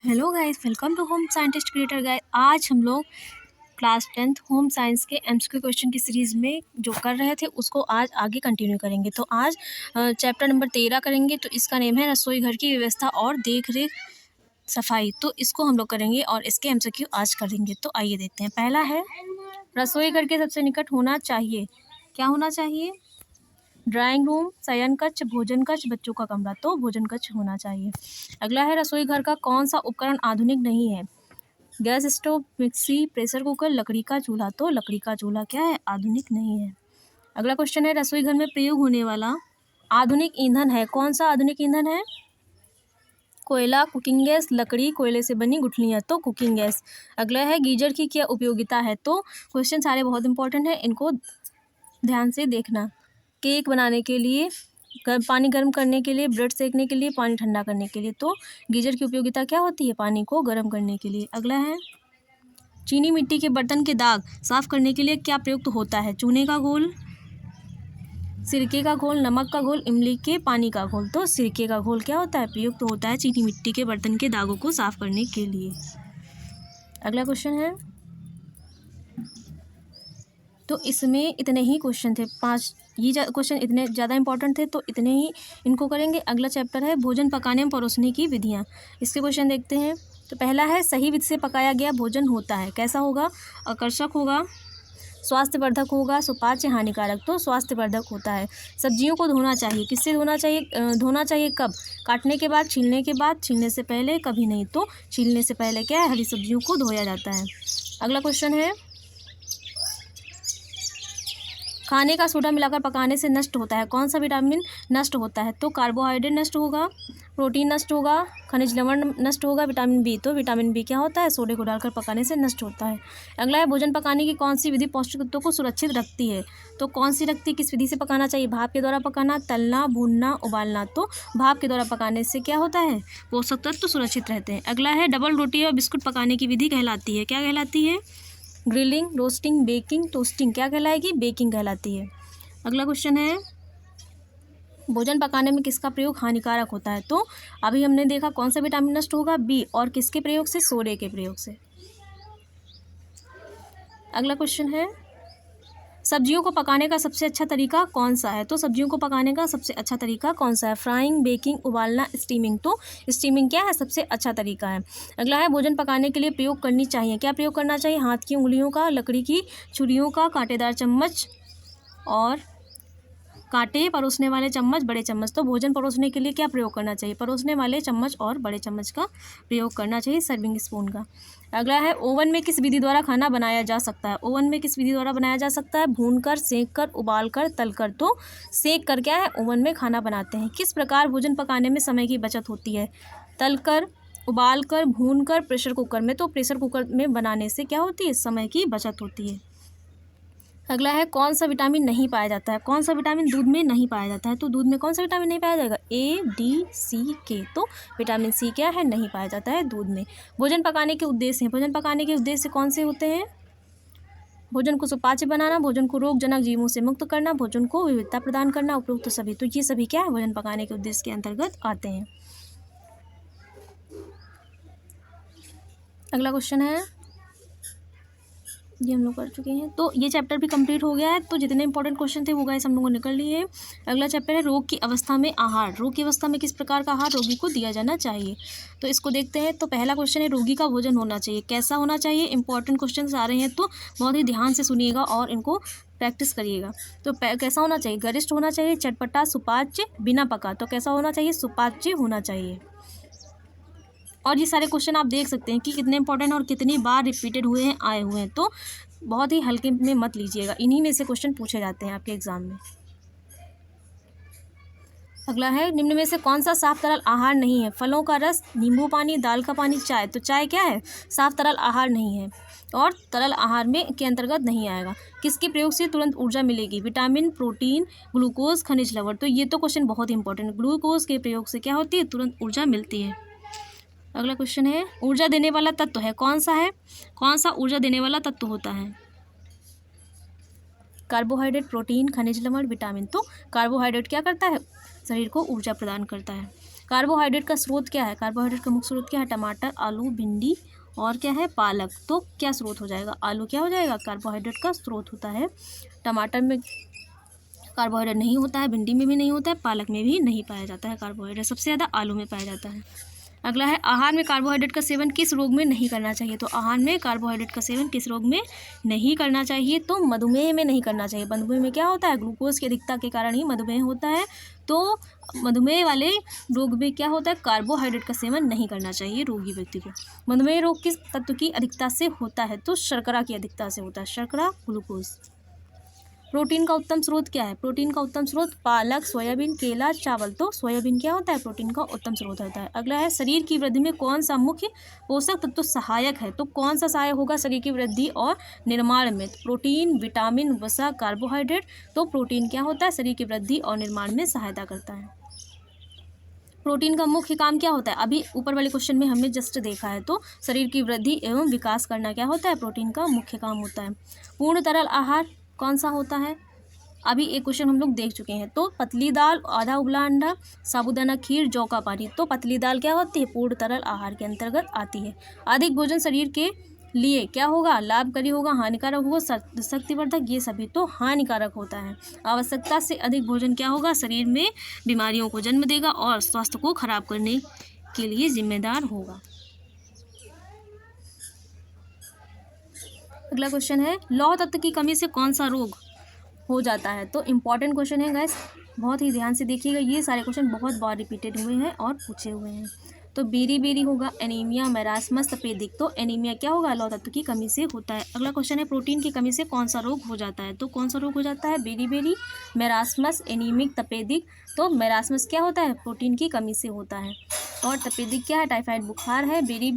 Hello guys, welcome to home scientist creator guys. आज हम लोग क्लास 10th होम साइंस के एमसीक्यू क्वेश्चन की सीरीज़ में जो कर रहे थे उसको आज आगे कंटिन्यू करेंगे। तो आज चैप्टर नंबर 13 करेंगे। तो इसका नेम है रसोई घर की व्यवस्था और देख रेख सफाई। तो इसको हम लोग करेंगे और इसके एमसीक्यू आज करेंगे। तो आइए देखते हैं। पहला है, रसोई घर के सबसे निकट होना चाहिए। क्या होना चाहिए? ड्राइंग रूम, शयन कक्ष, भोजन कक्ष, बच्चों का कमरा। तो भोजन कक्ष होना चाहिए। अगला है, रसोई घर का कौन सा उपकरण आधुनिक नहीं है? Gas stove, mixie, pressure cooker, लकड़ी का चूल्हा। तो लकड़ी का चूल्हा क्या है? आधुनिक नहीं है। अगला क्वेश्चन है, रसोई घर में प्रयोग होने वाला आधुनिक ईंधन है। कौन सा आधुनिक ईंधन है? कोयला, कुकिंग गैस, लकड़ी, कोयले से बनी गुठलियाँ। तो कुकिंग गैस। अगला है, गीजर की क्या उपयोगिता है? तो क्वेश्चन सारे बहुत इंपॉर्टेंट है, इनको ध्यान से देखना। केक बनाने के लिए, पानी गर्म करने के लिए, ब्रेड सेकने के लिए, पानी ठंडा करने के लिए। तो गीजर की उपयोगिता क्या होती है? पानी को गर्म करने के लिए। अगला है, चीनी मिट्टी के बर्तन के दाग साफ करने के लिए क्या प्रयुक्त होता है? चूने का घोल, सिरके का घोल, नमक का घोल, इमली के पानी का घोल। तो सिरके का घोल क्या होता है? प्रयुक्त होता है चीनी मिट्टी के बर्तन के दागों को साफ करने के लिए। अगला क्वेश्चन है, तो इसमें इतने ही क्वेश्चन थे, 5। ये क्वेश्चन इतने ज़्यादा इंपॉर्टेंट थे तो इतने ही इनको करेंगे। अगला चैप्टर है भोजन पकाने में परोसने की विधियाँ। इसके क्वेश्चन देखते हैं। तो पहला है, सही विधि से पकाया गया भोजन होता है। कैसा होगा? आकर्षक होगा, स्वास्थ्यवर्धक होगा, सुपाच्य, हानिकारक। तो स्वास्थ्यवर्धक होता है। सब्जियों को धोना चाहिए। किससे धोना चाहिए? धोना चाहिए कब? काटने के बाद, छीलने के बाद, छीलने से पहले कभी नहीं। तो छीलने से पहले क्या है? हरी सब्जियों को धोया जाता है। अगला क्वेश्चन है, खाने का सोडा मिलाकर पकाने से नष्ट होता है। कौन सा विटामिन नष्ट होता है? तो कार्बोहाइड्रेट नष्ट होगा, प्रोटीन नष्ट होगा, खनिज लवण नष्ट होगा, विटामिन बी। तो विटामिन बी क्या होता है? सोडे को डालकर पकाने से नष्ट होता है। अगला है, भोजन पकाने की कौन सी विधि पौष्टिक तत्वों को सुरक्षित रखती है? तो कौन सी रखती है? किस विधि से पकाना चाहिए? भाप के द्वारा पकाना, तलना, भूनना, उबालना। तो भाप के द्वारा पकाने से क्या होता है? पोषक तत्व सुरक्षित रहते हैं। अगला है, डबल रोटी और बिस्कुट पकाने की विधि कहलाती है। क्या कहलाती है? Grilling, roasting, baking, toasting. क्या कहलाएगी? बेकिंग कहलाती है। अगला क्वेश्चन है, भोजन पकाने में किसका प्रयोग हानिकारक होता है? तो अभी हमने देखा कौन सा विटामिन नष्ट होगा? बी। और किसके प्रयोग से? सोडे के प्रयोग से। अगला क्वेश्चन है, सब्जियों को पकाने का सबसे अच्छा तरीका कौन सा है? तो सब्जियों को पकाने का सबसे अच्छा तरीका कौन सा है? फ्राइंग, बेकिंग, उबालना, स्टीमिंग। तो स्टीमिंग क्या है? सबसे अच्छा तरीका है। अगला है, भोजन पकाने के लिए प्रयोग करनी चाहिए। क्या प्रयोग करना चाहिए? हाथ की उंगलियों का, लकड़ी की छुरियों का, कांटेदार चम्मच और कांटे परोसने वाले चम्मच, बड़े चम्मच। तो भोजन परोसने के लिए क्या प्रयोग करना चाहिए? परोसने वाले चम्मच और बड़े चम्मच का प्रयोग करना चाहिए, सर्विंग स्पून का। अगला है, ओवन में किस विधि द्वारा खाना बनाया जा सकता है? ओवन में किस विधि द्वारा बनाया जा सकता है? भूनकर, सेंककर, उबालकर, तलकर। तो सेंककर क्या है? ओवन में खाना बनाते हैं। किस प्रकार भोजन पकाने में समय की बचत होती है? तलकर, उबालकर, भूनकर, प्रेशर कुकर में। तो प्रेशर कुकर में बनाने से क्या होती है? समय की बचत होती है। अगला है, कौन सा विटामिन नहीं पाया जाता है? कौन सा विटामिन दूध में नहीं पाया जाता है? तो दूध में कौन सा विटामिन नहीं पाया जाएगा? ए, डी, सी, के। तो विटामिन सी क्या है? नहीं पाया जाता है दूध में। भोजन पकाने के उद्देश्य हैं। भोजन पकाने के उद्देश्य कौन से होते हैं? भोजन को सुपाच्य बनाना, भोजन को रोगजनक जीवों से मुक्त करना, भोजन को विविधता प्रदान करना, उपरोक्त सभी। तो ये सभी क्या है? भोजन पकाने के उद्देश्य के अंतर्गत आते हैं। अगला क्वेश्चन है, ये हम लोग कर चुके हैं। तो ये चैप्टर भी कंप्लीट हो गया है। तो जितने इंपॉर्टेंट क्वेश्चन थे वो गाइस हम लोगों ने निकल लिए हैं। अगला चैप्टर है, रोग की अवस्था में आहार। रोग की अवस्था में किस प्रकार का आहार रोगी को दिया जाना चाहिए? तो इसको देखते हैं। तो पहला क्वेश्चन है, रोगी का भोजन होना चाहिए। कैसा होना चाहिए? इंपॉर्टेंट क्वेश्चन आ रहे हैं तो बहुत ही ध्यान से सुनिएगा और इनको प्रैक्टिस करिएगा। तो कैसा होना चाहिए? गरिष्ठ होना चाहिए, चटपटा, सुपाच्य, बिना पका। तो कैसा होना चाहिए? सुपाच्य होना चाहिए। और ये सारे क्वेश्चन आप देख सकते हैं कि कितने इंपॉर्टेंट और कितनी बार रिपीटेड हुए हैं, आए हुए हैं। तो बहुत ही हल्के में मत लीजिएगा, इन्हीं में से क्वेश्चन पूछे जाते हैं आपके एग्जाम में। अगला है, निम्न में से कौन सा साफ तरल आहार नहीं है? फलों का रस, नींबू पानी, दाल का पानी, चाय। तो चाय क्या है? साफ तरल आहार नहीं है और तरल आहार में के अंतर्गत नहीं आएगा। किसके प्रयोग से तुरंत ऊर्जा मिलेगी? विटामिन, प्रोटीन, ग्लूकोज, खनिज लवण। तो ये तो क्वेश्चन बहुत इंपॉर्टेंट। ग्लूकोज के प्रयोग से क्या होती है? तुरंत ऊर्जा मिलती है। अगला क्वेश्चन है, ऊर्जा देने वाला तत्व है कौन सा है? कौन सा ऊर्जा देने वाला तत्व होता है? कार्बोहाइड्रेट, प्रोटीन, खनिज लवण, विटामिन। तो कार्बोहाइड्रेट क्या करता है? शरीर को ऊर्जा प्रदान करता है। कार्बोहाइड्रेट का स्रोत क्या है? कार्बोहाइड्रेट का मुख्य स्रोत क्या है? टमाटर, आलू, भिंडी और क्या है? पालक। तो क्या स्रोत हो जाएगा? आलू क्या हो जाएगा? कार्बोहाइड्रेट का स्रोत होता है। टमाटर में कार्बोहाइड्रेट नहीं होता है, भिंडी में भी नहीं होता है, पालक में भी नहीं पाया जाता है कार्बोहाइड्रेट, सबसे ज़्यादा आलू में पाया जाता है। अगला है, आहार में कार्बोहाइड्रेट का सेवन किस रोग में नहीं करना चाहिए? तो आहार में कार्बोहाइड्रेट का सेवन किस रोग में नहीं करना चाहिए? तो मधुमेह में नहीं करना चाहिए। मधुमेह में क्या होता है? ग्लूकोज की अधिकता के कारण ही मधुमेह होता है। तो मधुमेह वाले रोग में क्या होता है? कार्बोहाइड्रेट का सेवन नहीं करना चाहिए रोगी व्यक्ति को। मधुमेह रोग किस तत्व की अधिकता से होता है? तो शर्करा की अधिकता से होता है, शर्करा, ग्लूकोज। प्रोटीन का उत्तम स्रोत क्या है? प्रोटीन का उत्तम स्रोत पालक, सोयाबीन, केला, चावल। तो सोयाबीन क्या होता है? प्रोटीन का उत्तम स्रोत होता है। अगला है, शरीर की वृद्धि में कौन सा मुख्य पोषक तत्व सहायक है? तो कौन सा सहायक होगा शरीर की वृद्धि और निर्माण में? प्रोटीन, विटामिन, वसा, कार्बोहाइड्रेट। तो प्रोटीन क्या होता है? शरीर की वृद्धि और निर्माण में सहायता करता है। प्रोटीन का मुख्य काम क्या होता है? अभी ऊपर वाले क्वेश्चन में हमने जस्ट देखा है। तो शरीर की वृद्धि एवं विकास करना क्या होता है? प्रोटीन का मुख्य काम होता है। पूर्ण तरल आहार कौन सा होता है? अभी एक क्वेश्चन हम लोग देख चुके हैं। तो पतली दाल, आधा उबला अंडा, साबूदाना खीर, जौ का पानी। तो पतली दाल क्या होती है? पूर्ण तरल आहार के अंतर्गत आती है। अधिक भोजन शरीर के लिए क्या होगा? लाभकारी होगा, हानिकारक होगा, शक्तिवर्धक, ये सभी तो हानिकारक होता है। आवश्यकता से अधिक भोजन क्या होगा? शरीर में बीमारियों को जन्म देगा और स्वास्थ्य को खराब करने के लिए जिम्मेदार होगा। अगला क्वेश्चन है, लौह तत्व की कमी से कौन सा रोग हो जाता है? तो इम्पॉर्टेंट क्वेश्चन है गाइस, बहुत ही ध्यान से देखिएगा। ये सारे क्वेश्चन बहुत बार रिपीटेड हुए हैं और पूछे हुए हैं। तो बेरी होगा, एनीमिया, मैरास्मस, तपेदिक। तो एनीमिया क्या होगा? लौह तत्व की कमी से होता है। अगला क्वेश्चन है, प्रोटीन की कमी से कौन सा रोग हो जाता है? तो कौन सा रोग हो जाता है? बेरी, मैरास्मस, एनीमिक, तपेदिक। तो मैरास्मस क्या होता है? प्रोटीन की कमी से होता है। और तपेदिक क्या है? टाइफाइड बुखार है। बेरी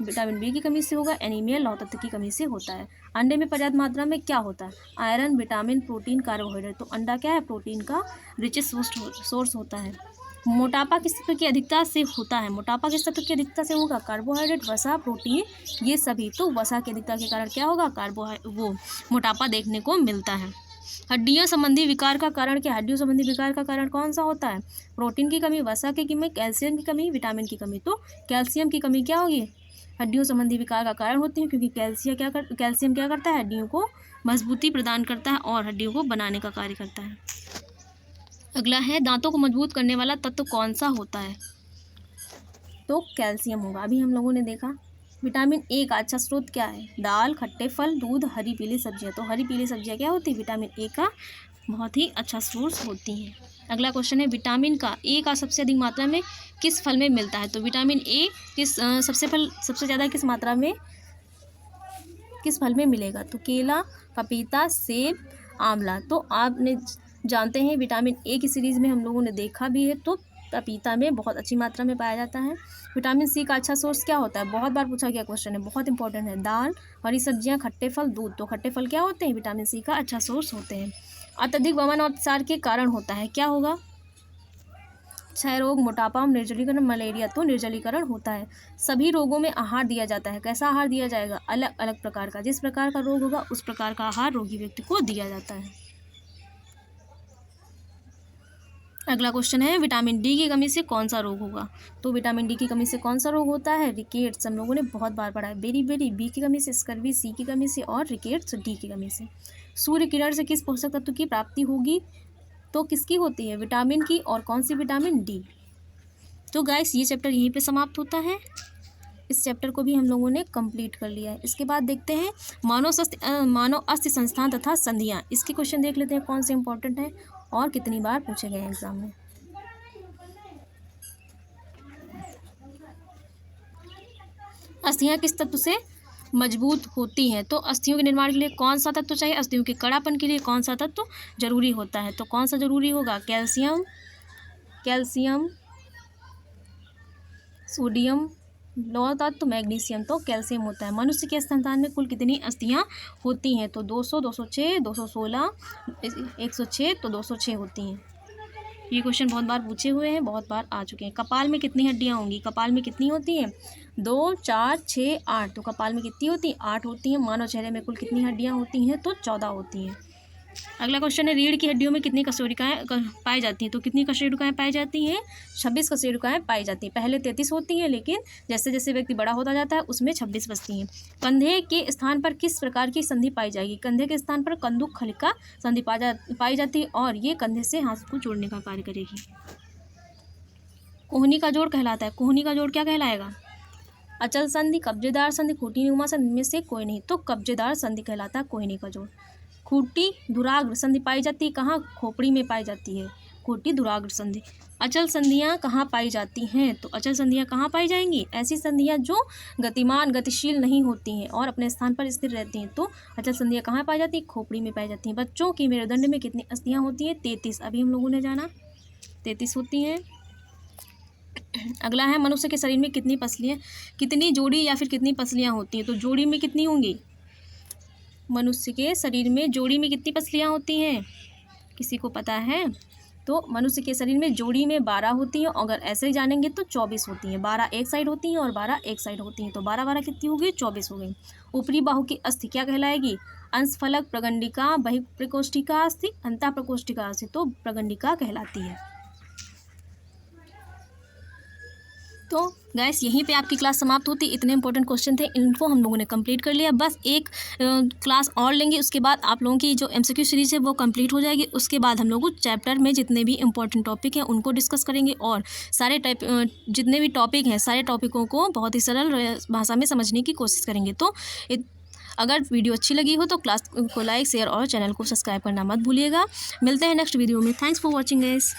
विटामिन बी की कमी से होगा। एनीमिया लौह तत्व की कमी से होता है। अंडे में पर्याप्त मात्रा में क्या होता है? Iron, vitamin, protein, carbohydrate. तो अंडा क्या है? प्रोटीन का रिचेस्ट सोर्स होता है। मोटापा किस तत्व की अधिकता से होता है? मोटापा किस तत्व की अधिकता से होगा? कार्बोहाइड्रेट, वसा, प्रोटीन, ये सभी। तो वसा की अधिकता के कारण क्या होगा? मोटापा देखने को मिलता है। हड्डियों संबंधी विकार का कारण क्या? हड्डियों संबंधी विकार का कारण कौन सा होता है? प्रोटीन की कमी, वसा की कमी, कैल्शियम की कमी, विटामिन की कमी। तो कैल्शियम की कमी क्या होगी? हड्डियों संबंधी विकार का कारण होती है, क्योंकि कैल्शियम क्या करता है? हड्डियों को मजबूती प्रदान करता है और हड्डियों को बनाने का कार्य करता है। अगला है, दांतों को मजबूत करने वाला तत्व कौन सा होता है? तो कैल्शियम होगा। अभी हम लोगों ने देखा। विटामिन ए का अच्छा स्रोत क्या है? दाल, खट्टे फल, दूध, हरी पीली सब्जियां। तो हरी पीली सब्जियां क्या होती है? विटामिन ए का बहुत ही अच्छा सोर्स होती हैं। अगला क्वेश्चन है, विटामिन का ए का सबसे अधिक मात्रा में किस फल में मिलता है? तो विटामिन ए सबसे ज़्यादा किस मात्रा में किस फल में मिलेगा? तो केला, पपीता, सेब, आंवला। तो आपने जानते हैं विटामिन ए की सीरीज़ में हम लोगों ने देखा भी है। तो पपीता में बहुत अच्छी मात्रा में पाया जाता है। विटामिन सी का अच्छा सोर्स क्या होता है? बहुत बार पूछा गया क्वेश्चन है, बहुत इंपॉर्टेंट है। दाल, हरी सब्जियां, खट्टे फल, दूध। तो खट्टे फल क्या होते हैं? विटामिन सी का अच्छा सोर्स होते हैं। अत्यधिक वमन और अतिसार के कारण होता है, क्या होगा? क्षय रोग, मोटापा, निर्जलीकरण, मलेरिया। तो निर्जलीकरण होता है। सभी रोगों में आहार दिया जाता है। कैसा आहार दिया जाएगा? अलग अलग प्रकार का। जिस प्रकार का रोग होगा उस प्रकार का आहार रोगी व्यक्ति को दिया जाता है। अगला क्वेश्चन है, विटामिन डी की कमी से कौन सा रोग होगा? तो विटामिन डी की कमी से कौन सा रोग होता है? रिकेट्स। हम लोगों ने बहुत बार पढ़ा है। बेरी बी की कमी से, स्कर्वी सी की कमी से और रिकेट्स डी की कमी से। सूर्य किरण से किस पोषक तत्व की प्राप्ति होगी? तो किसकी होती है? विटामिन की। और कौन सी? Vitamin D. तो गाइस ये चैप्टर यहीं पे समाप्त होता है। इस चैप्टर को भी हम लोगों ने कंप्लीट कर लिया है। इसके बाद देखते हैं मानव अस्थि संस्थान तथा संधियाँ। इसके क्वेश्चन देख लेते हैं कौन से इंपॉर्टेंट हैं और कितनी बार पूछे गए हैं एग्जाम में। अस्थियाँ किस तत्व से मजबूत होती हैं? तो अस्थियों के निर्माण के लिए कौन सा तत्व चाहिए? अस्थियों के कड़ापन के लिए कौन सा तत्व जरूरी होता है? तो कौन सा जरूरी होगा? कैल्शियम, सोडियम, लौह तत्व, मैग्नीशियम। तो कैल्शियम होता है। मनुष्य के संतान में कुल कितनी अस्थियां होती हैं? तो 200, 206, 216, 106। तो 206 होती हैं। ये क्वेश्चन बहुत बार पूछे हुए हैं, बहुत बार आ चुके हैं। कपाल में कितनी हड्डियां होंगी? कपाल में कितनी होती हैं? 2, 4, 6, 8। तो कपाल में कितनी होती हैं? 8 होती हैं। मानव चेहरे में कुल कितनी हड्डियां होती हैं? तो 14 होती हैं। अगला क्वेश्चन है, रीढ़ की हड्डियों में कितनी कशेरुकाएँ पाई जाती हैं? तो कितनी कशेरुकाएँ पाई जाती हैं? 26 कशेरुकाएँ पाई जाती हैं। पहले 33 होती हैं, लेकिन जैसे जैसे व्यक्ति बड़ा होता जाता है उसमें 26 बचती हैं। कंधे के स्थान पर किस प्रकार की संधि पाई जाएगी? कंधे के स्थान पर कंदुक खलिका संधि पाई जाती है और ये कंधे से हाथ को जोड़ने का कार्य करेगी। कोहनी का जोड़ कहलाता है। कोहनी का जोड़ क्या कहलाएगा? अचल संधि, कब्जेदार संधि, खूंटी नुमा संधि, इनमें से कोई नहीं। तो कब्जेदार संधि कहलाता है कोहनी का जोड़। खूंटी धुराग्र संधि पाई जाती है कहाँ? खोपड़ी में पाई जाती है खूंटी धुराग्र संधि। अचल संधियाँ कहाँ पाई जाती हैं? तो अचल संधियाँ कहाँ पाई जाएंगी? ऐसी संधियाँ जो गतिमान गतिशील नहीं होती हैं और अपने स्थान पर स्थिर रहती हैं। तो अचल संधियाँ कहाँ पाई जाती हैं? खोपड़ी में पाई जाती हैं। बच्चों की मेरुदंड में कितनी अस्थियाँ होती हैं? 33। अभी हम लोगों ने जाना 33 होती हैं। अगला है, मनुष्य के शरीर में कितनी जोड़ी या फिर कितनी पसलियाँ होती हैं? तो जोड़ी में कितनी होंगी? मनुष्य के शरीर में जोड़ी में कितनी पसलियाँ होती हैं? किसी को पता है? तो मनुष्य के शरीर में जोड़ी में 12 होती हैं। अगर ऐसे ही जानेंगे तो 24 होती हैं। 12 एक साइड होती हैं और 12 एक साइड होती हैं। तो 12 कितनी हो गई? 24 हो गई। ऊपरी बाहु की अस्थि क्या कहलाएगी? अंशफलक, प्रगंडिका, बहिप्रकोष्ठिका अस्थि, अंतःप्रकोष्ठिका अस्थि। तो प्रगंडिका कहलाती है। तो गैस यहीं पे आपकी क्लास समाप्त होती। इतने इंपॉर्टेंट क्वेश्चन थे, इनको हम लोगों ने कंप्लीट कर लिया। बस एक क्लास और लेंगे, उसके बाद आप लोगों की जो एमसीक्यू सीरीज़ है वो कंप्लीट हो जाएगी। उसके बाद हम लोग चैप्टर में जितने भी इंपॉर्टेंट टॉपिक हैं उनको डिस्कस करेंगे और सारे जितने भी टॉपिक हैं सारे टॉपिकों को बहुत ही सरल भाषा में समझने की कोशिश करेंगे। तो अगर वीडियो अच्छी लगी हो तो क्लास को लाइक, शेयर और चैनल को सब्सक्राइब करना मत भूलिएगा। मिलते हैं नेक्स्ट वीडियो में। Thanks for watching guys.